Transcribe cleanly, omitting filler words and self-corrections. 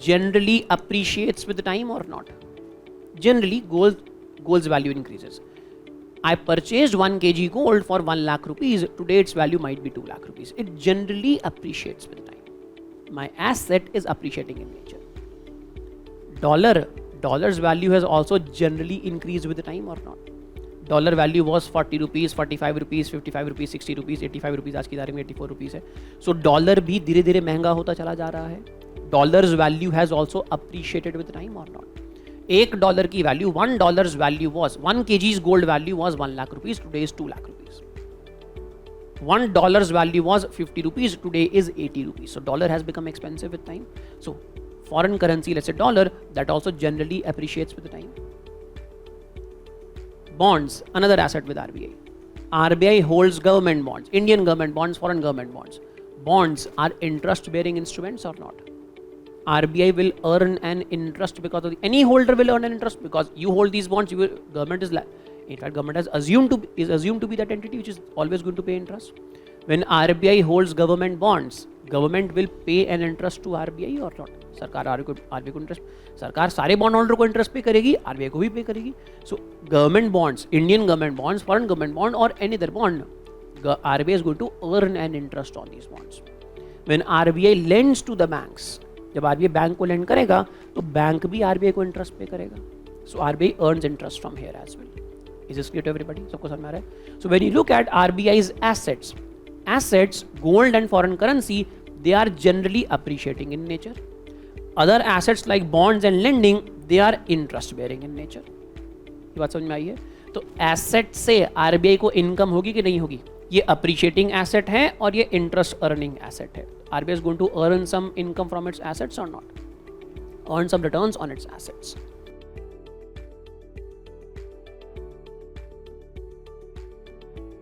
generally appreciates with time or not? Generally, gold's value increases. I purchased 1 kg gold for 1 lakh rupees. Today its value might be 2 lakh rupees. It generally appreciates with time. My asset is appreciating in nature. Dollar's value has also generally increased with time or not? Dollar value was 40 rupees, 45 rupees, 55 rupees, 60 rupees, 85 rupees, आज की तारीख में 84 rupees है. So dollar भी धीरे धीरे महंगा होता चला जा रहा है. Dollar's value has also appreciated with time or not? $1 की value, $1 value was, 1 kg's gold value was 1 lakh rupees, today is 2 lakh rupees. $1 value was 50 rupees, today is 80 rupees. So dollar has become expensive with time. So foreign currency, let's say dollar, that also generally appreciates with the time. Bonds, another asset with RBI. RBI holds government bonds, Indian government bonds, foreign government bonds. Bonds are interest bearing instruments or not? RBI will earn an interest because of any holder will earn an interest because you hold these bonds. Government is in fact government is assumed to be that entity which is always going to pay interest. When RBI holds government bonds, government will pay an interest to RBI or not? सरकार RBI को interest, सरकार सारे bond holder को interest पे करेगी, RBI को भी pay करेगी. So government bonds, Indian government bonds, foreign government bond और any other bond, RBI is going to earn an interest on these bonds. When RBI lends to the banks, जब RBI bank को land करेगा तो bank भी RBI को interest पे करेगा. सो RBI earns interest from here as well. Is this clear to everybody? सबको समझ में आ रहा है? So when you look at RBI's assets, gold and foreign currency, they are generally appreciating in nature. Other assets like bonds and lending, they are interest bearing in nature. ये बात समझ में आई है? तो एसेट से RBI को income होगी कि नहीं होगी? ये अप्रिशिएटिंग एसेट है और ये इंटरेस्ट अर्निंग एसेट है. RBI is going to earn some income from its assets or not? Earn some returns on its assets.